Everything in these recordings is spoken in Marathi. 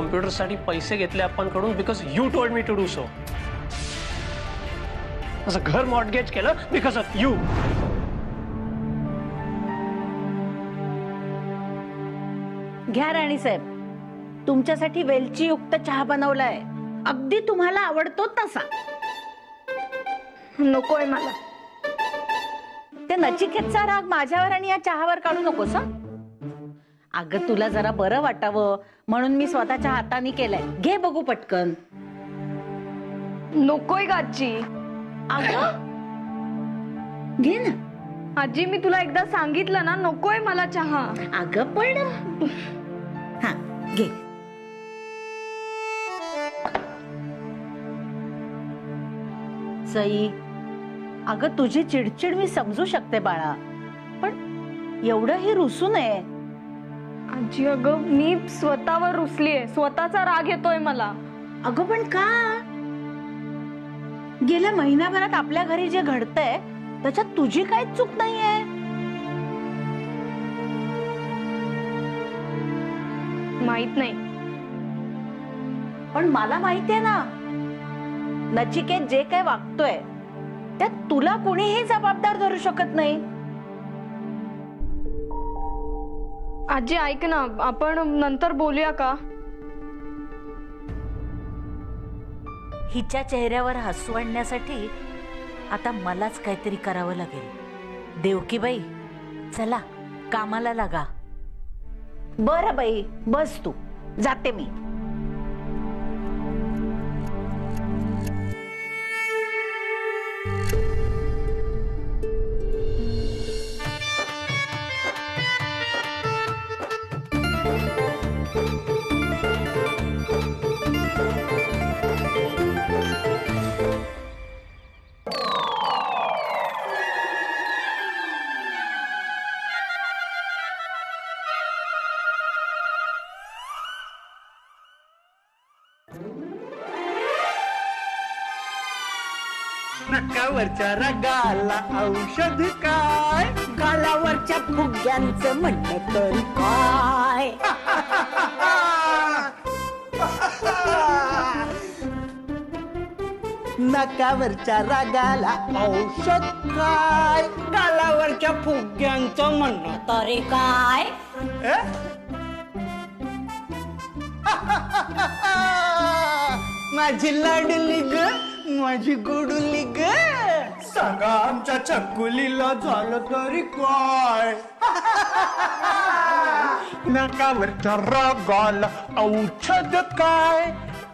कम्प्युटरसाठी पैसे घेतले आपणकडून because you told me to do so. माझं घर मॉर्टगेज केलं बिकॉज ऑफ यू. घ्या राणी साहेब, तुमच्यासाठी वेलची युक्त चहा बनवलाय, अगदी तुम्हाला आवडतो तसा. नकोय मला. ते नचिकेतचा राग माझ्यावर आणि या चहावर काढू नकोस. अगं तुला जरा बरं वाटावं म्हणून मी स्वतःच्या हाताने केलंय. घे बघू पटकन. नकोय ग आजी. अगं घे ना. आजी मी तुला एकदा सांगितलं ना, नकोय मला चहा. अगं पण हा घे. सई, अगं तुझी चिडचिड मी समजू शकते बाळा, पण एवढंही रुसू नये. आजी अगं मी स्वतःवर रुसलीये, स्वतःचा राग येतोय मला. अगं पण का? गेल्या महिन्याभरात आपल्या घरी जे घडतंय त्याच्यात तुझी काहीच चूक नाहीये. माहित नाही, पण मला माहितीये ना, नचिकेत जे काय वागतोय त्यात तुला कुणीही जबाबदार धरू शकत नाही. आजी ऐक ना, आपण नंतर बोलूया का? हिच्या चेहऱ्यावर हसू आणण्यासाठी आता मलाच काहीतरी करावं लागेल. देवकीबाई, चला कामाला लागा. बरं बाई, बस तू, जाते मी. नकावरच्या रगाला औषध काय, गालावरच्या फुग्यांचं म्हणणं तरी काय. नकावरच्या रागाला औषध काय, गालावरच्या फुग्यांचं म्हणणं तरी काय. माझी लाडली ग, माझी गोडुली ग, सांगा आमच्या चकुलीला झालं तरी काय. नकावरच्या रागाला औषध काय,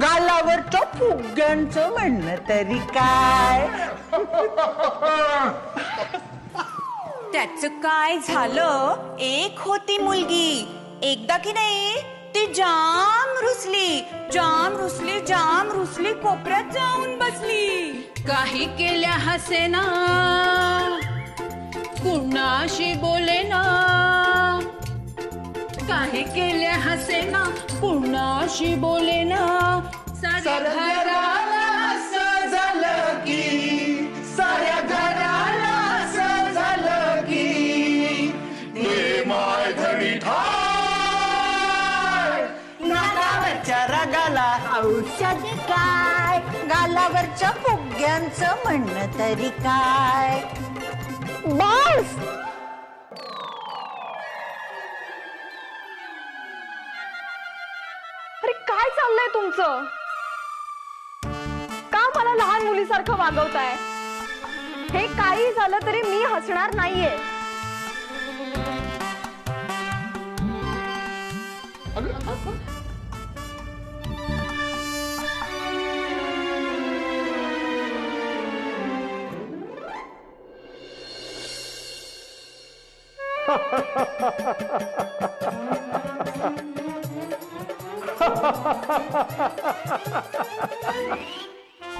गालावरच्या फुग्यांचं म्हणणं तरी काय. त्याच काय झालं, एक होती मुलगी, एकदा की नाही ती जाम रुसली, जाम रुसली, जाम रुसली, कोपऱ्यात जाऊन बसली. काही केल्या हसेना, कुणाशी बोलेना, काही केल्या हसेना, कुणाशी बोलेना. साऱ्या घराला असं झालं की, साऱ्या घराला असं झालं की, हे माय धडी ठाय. नाकावरच्या रगाला औषध काय, गालावरच्या फुग्यांचं म्हणणं तरी काय. बस. अरे काय चाललंय तुमचं? का मला लहान मुलीसारखं वागवताय? हे काही झालं तरी मी हसणार नाहीये.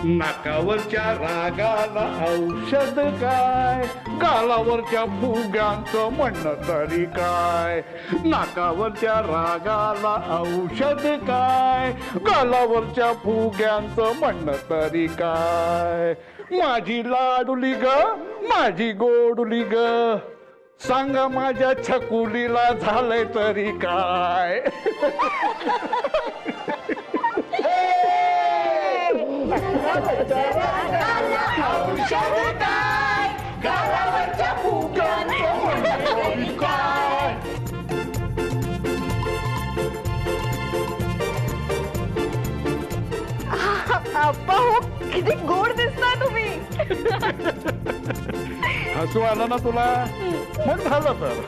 नाकावरच्या रागाला औषध काय, गालावरच्या फुग्यांचं म्हणणं तरी काय. नाकावरच्या रागाला औषध काय, गालावरच्या फुग्यांचं म्हणणं तरी काय. माझी लाडुली ग, माझी गोडुली ग, सांगा माझ्या छकुलीला झालंय तरी काय. आप्पा हो, किती गोड दिसता तुम्ही. हसू आलं ना तुला? मग झालं तर.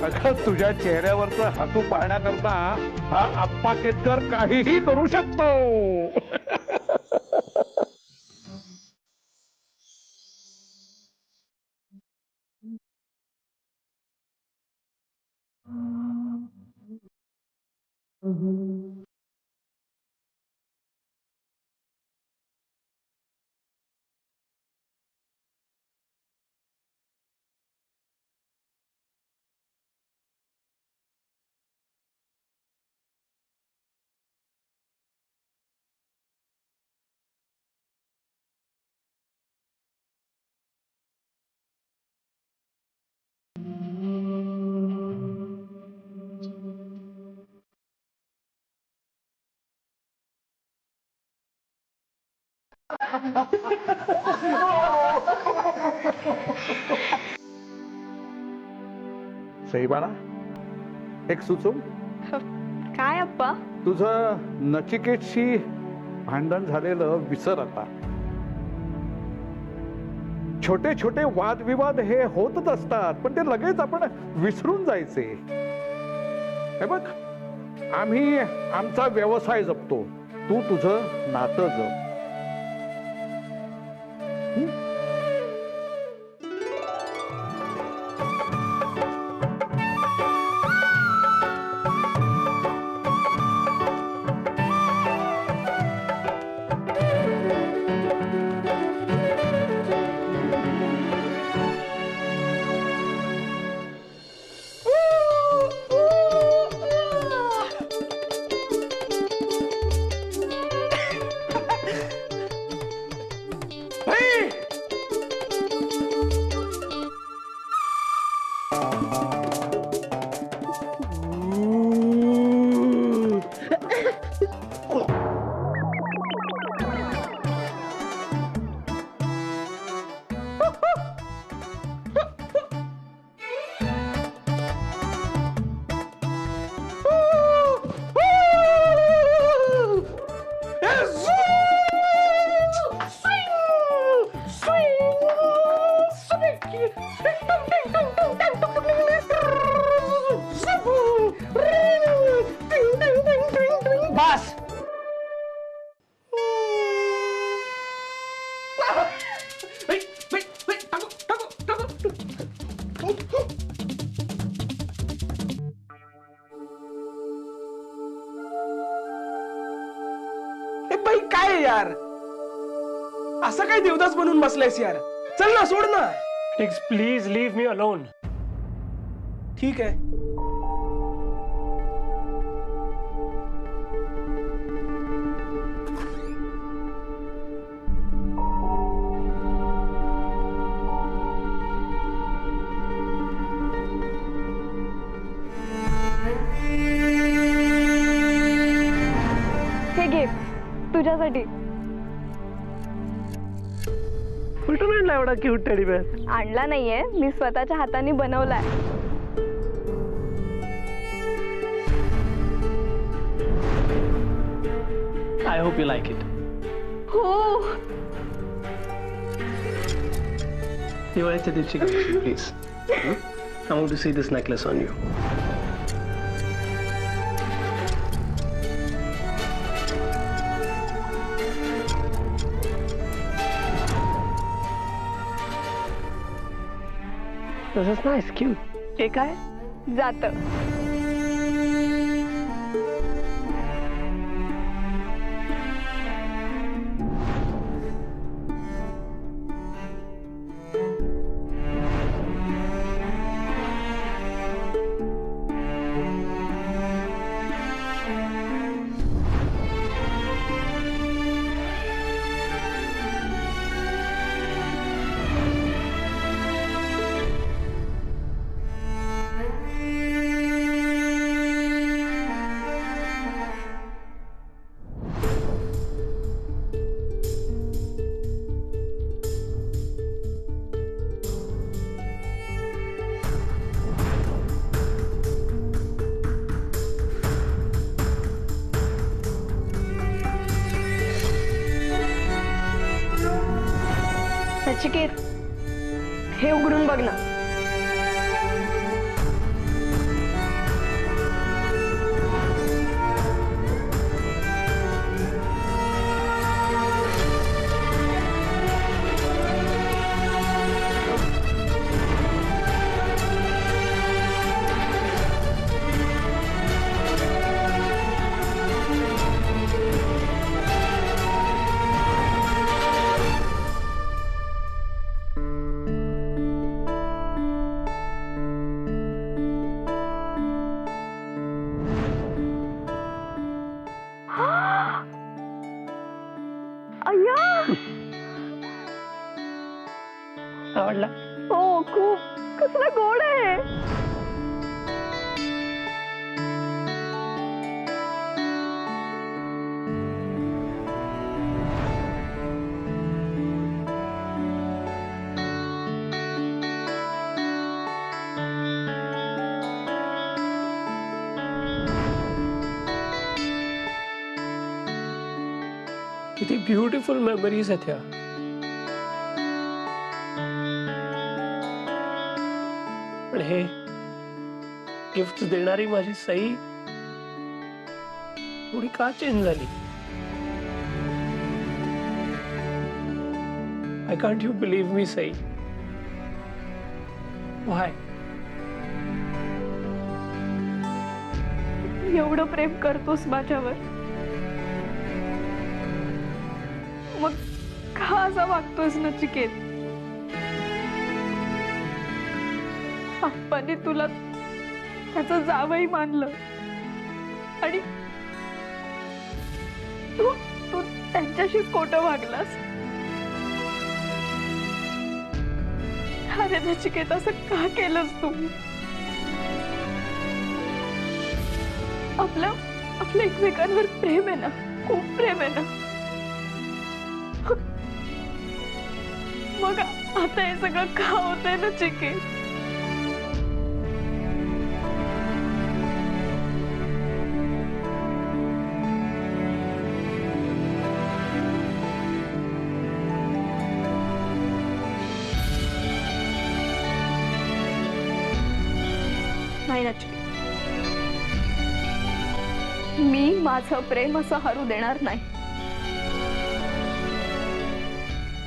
अगं तुझ्या चेहऱ्यावरचं हसू पाहण्याकरता हा आप्पा केतकर काहीही करू शकतो. सई बाळा, एक सुचव. काय आप्पा? तुझं नचिकेतशी भांडण झालेलं विसर आता. छोटे छोटे वादविवाद हे होतच असतात, पण ते लगेच आपण विसरून जायचे. हे बघ, आम्ही आमचा व्यवसाय जपतो, तू तुझं नातं जप. बाई काय यार, असं काय देवदास बनून बसलायस यार. चल ना, सोड ना. Please leave me alone. ठीक आहे. हे घे तुझ्यासाठी. कुठून आणला एवढा क्यूट टेडी बेअर? आणला नाहीये, मी स्वतःच्या हाताने बनवलाय. I hope you like it. हो. दिवाळीच्या दिवशी please. I want to see this necklace on you. This is nice, cute. हे काय? जात. नचिकेत, हे उघडून बघ ना. अय्या, आवडला? हो खूप. कसला गोड आहे. किती ब्युटिफुल मेमरीज आहेत ह्या. पण हे गिफ्ट देणारी माझी सई थोडी का चेंज झाली? आय कांट यू बिलीव्ह मी सई? व्हाय? एवढं प्रेम करतोस माझ्यावर, मग का असा वागतोस नचिकेत? आप्पाने तुला त्याचं जावई मानलं आणि तू तू त्यांच्याशीच खोटं वागलास. अरे नचिकेत, असं का केलंस तू? आपलं एकमेकांवर प्रेम आहे ना, खूप प्रेम आहे ना. मग आता हे सगळं का होतंय नचिकेत? नाही नचिकेत, मी माझं प्रेम असं हरू देणार नाही.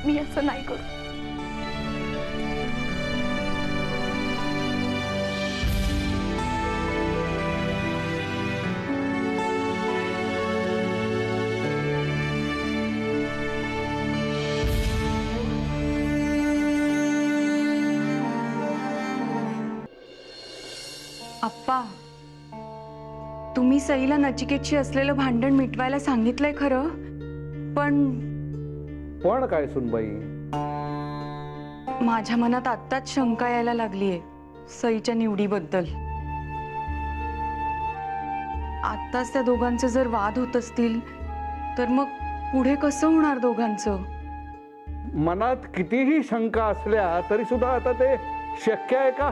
मी असं नाही करू. आप्पा, तुम्ही सईला नचिकेतशी असलेलं भांडण मिटवायला सांगितलंय खरं, पण काय सुनबाई? माझ्या मनात आत्ताच शंका यायला लागलीये सईच्या निवडीबद्दल. आत्ताच त्या दोघांचे जर वाद होत असतील तर मग पुढे कसं होणार दोघांचं? मनात कितीही शंका असल्या तरी सुद्धा आता ते शक्य आहे का?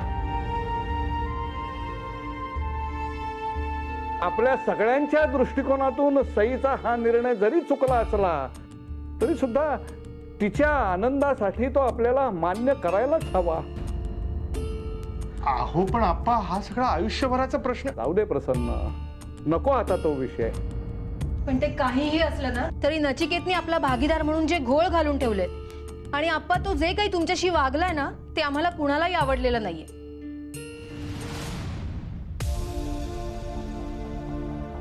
आपल्या सगळ्यांच्या दृष्टिकोनातून सईचा हा निर्णय जरी चुकला असला तरी सुद्धा तिच्या आनंदासाठी तो आपल्याला मान्य करायलाच हवा. अहो पण आप्पा, हा सगळा आयुष्यभराचा प्रश्न. जाऊ दे प्रसन्न, नको आता तो विषय. पण ते काहीही असलं ना तरी नचिकेतने आपला भागीदार म्हणून जे घोळ घालून ठेवले आणि आप्पा तो जे काही तुमच्याशी वागलाय ना ते आम्हाला कुणालाही आवडलेलं नाहीये.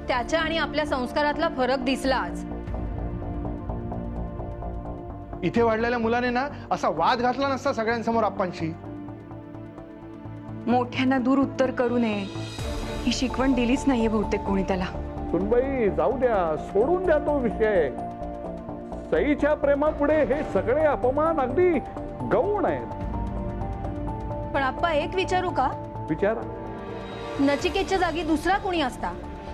त्याच्या आणि आपल्या संस्कारातला फरक दिसला आज. इथे वाढलेल्या मुलाने ना असा वाद घातला नसता सगळ्यांसमोर आप्पांशी. मोठ्यांना दूर उत्तर करू नये ही शिकवण दिलीच नाहीये बहुतेक कोणी त्याला. सुनबाई, जाऊ द्या, सोडून द्या तो विषय. सईच्या प्रेमापुढे हे सगळे अपमान अगदी गौण आहेत. पण आप्पा एक विचारू का? विचारा. नचिकेतच्या जागी दुसरा कोणी असता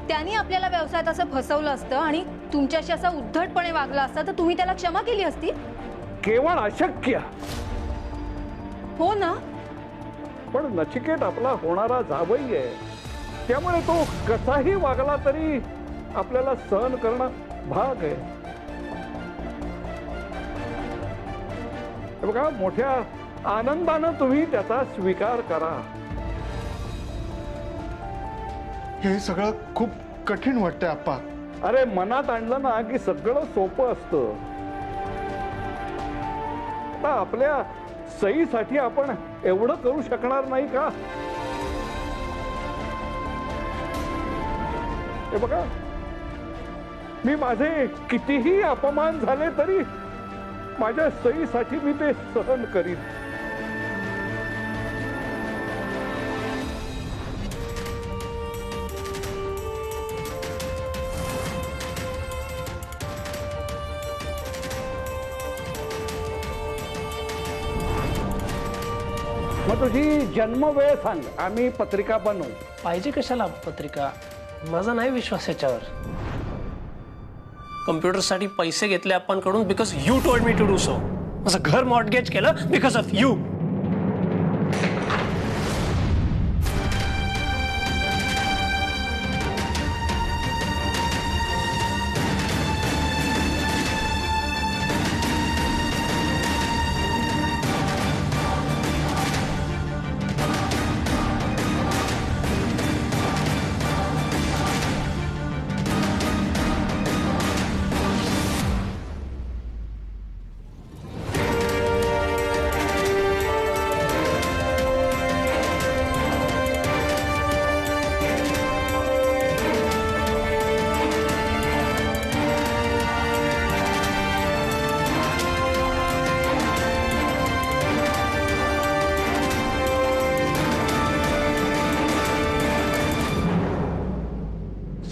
त्यांनी आपल्याला व्यवसायात असं फसवलं असतं आणि तुमच्याशी असा उद्धटपणे वागला असता तर तुम्ही त्याला क्षमा केली असती? केवळ अशक्य. हो ना. पण नचिकेत आपला होणारा जावई आहे, त्यामुळे तो कसाही वागला तरी आपल्याला सहन करणं भाग आहे. हे बघा, मोठ्या आनंदानं तुम्ही त्याचा स्वीकार करा. हे सगळं खूप कठीण वाटतंय आप्पा. अरे मनात आणलं ना की सगळं सोपं असतं. आता आपल्या सईसाठी आपण एवढं करू शकणार नाही का? हे बघा, मी माझे कितीही अपमान झाले तरी माझ्या सईसाठी मी ते सहन करीन. मग तुझी जन्म वेळ सांग, आम्ही पत्रिका बनवू. पाहिजे कशाला पत्रिका? माझा नाही विश्वास याच्यावर. कम्प्युटरसाठी पैसे घेतले आपण कडून because you told me to do so. माझं घर मॉर्टगेज केलं बिकॉज ऑफ यू.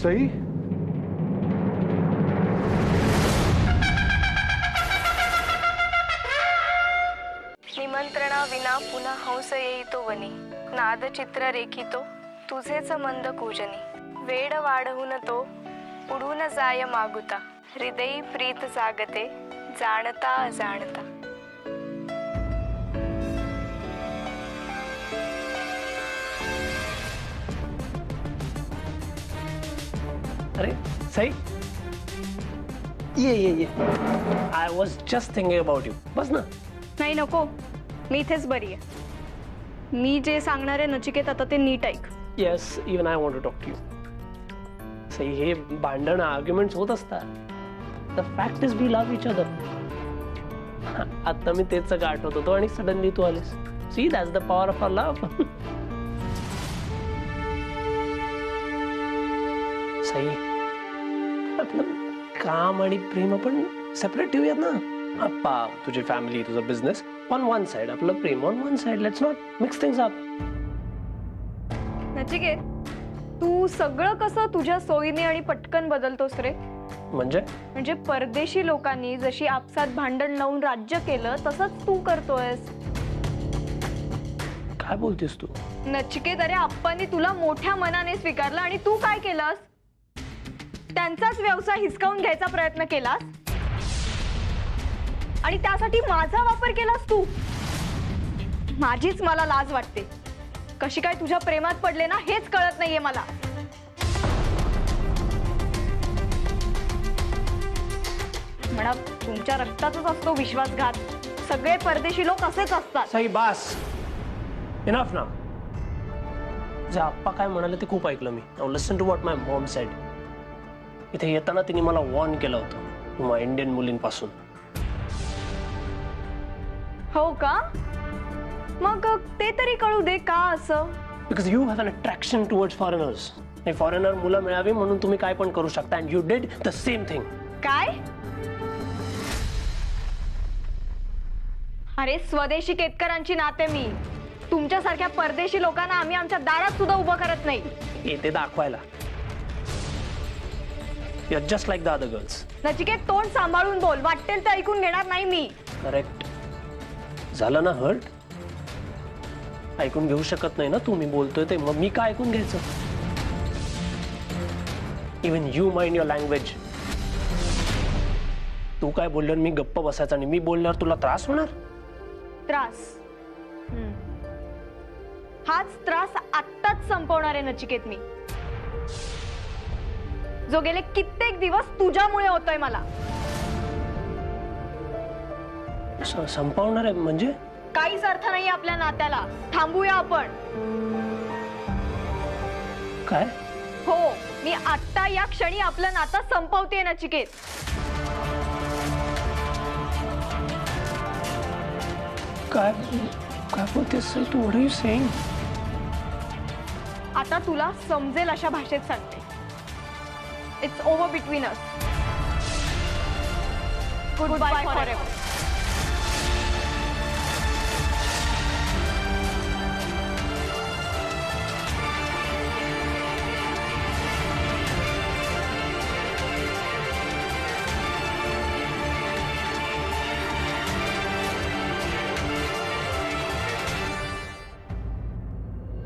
सई, निमंत्रणा विना पुन्हा हंस येईतो वनी, नाद चित्र रेखितो तुझेच मंद कूजनी, वेड वाढवून तो पुढून जाय मागुता, हृदयी प्रीत जागते जाणता अजाणता. अरे सई, ये. I was just thinking about you. बस ना. नाही नको, मी इथेच बरी आहे. मी जे सांगणार आहे नचिकेत आता ते नीट ऐक. Yes, even I want to talk to you. Sai, हे भांडण आर्ग्युमेंट्स होत असतात. The fact is we love each other. आता मी तेच सगळं आठवत होतो आणि सडनली तू आलीस. See, that's the power of our love. Sai, आपलं काम आणि प्रेम आपण सेपरेट ठेवूयात ना. अप्पा, तुझी फॅमिली, तुझा बिझनेस ऑन वन साइड, आपलं प्रेम on one side. Let's not mix things up. Nachiket, तू सगळं कसं तुझ्या सोयीने आणि पटकन बदलतोस रे? म्हणजे परदेशी लोकांनी जशी आपसात भांडण लावून राज्य केलं तसंच तू करतोयस. काय बोलतेस तू? नचिकेत, अरे आप्पांनी तुला मोठ्या मनाने स्वीकारलं आणि तू काय केलंस? त्यांचाच व्यवसाय हिसकावून घ्यायचा प्रयत्न केलास आणि त्यासाठी माझा वापर केलास तू. माझीच मला लाज वाटते. कशी काय तुझ्या प्रेमात पडले ना हेच कळत नाहीये मला. म्हणा, तुमच्या रक्तातच असतो विश्वासघात. सगळे परदेशी लोक असेच असतात. सई, बास. इनफ ना. जे आप्पा काय म्हणाले ते खूप ऐकलं मी. Now listen to what my mom said. इथे येताना तिने मला वॉर्न केलं होतं तुम्हा इंडियन मुलींपासून. हो का? मग ते तरी कळू दे का असं? Because you have an attraction towards foreigners. Foreigner मुलं मिळावी म्हणून तुम्ही काय पण करू शकता. And you did the same thing. काय? अरे, स्वदेशी केतकरांची नाते मी. तुमच्यासारख्या परदेशी लोकांना आम्ही आमच्या दारात सुद्धा उभं करत नाही. येते दाखवायला. You're just like the other girls. Nachiket, तोंड सांभाळून बोल. वाटेल तर ऐकून घेणार नाही मी. करेक्ट. झालं ना हर्ट? ऐकून घेऊ शकत नाही ना तू मी बोलतोय ते. मग मी काय ऐकून घ्यायचं? Even you mind your language. तू काय बोलल्यावर मी गप्प बसायचा आणि मी बोलल्यावर तुला त्रास होणार? त्रास? हाच त्रास आत्ताच संपवणार आहे नचिकेत मी, जो गेले कित्येक दिवस तुझ्यामुळे होतोय मला. संपवणार आहे म्हणजे? काहीच अर्थ नाही आपल्या नात्याला. थांबूया आपण. काय? हो, मी आत्ता या क्षणी आपलं नातं संपवते नचिकेत. काय काय बोलतेस तू? What are you saying? आता तुला समजेल अशा भाषेत सांगते. It's over between us. Goodbye for ever.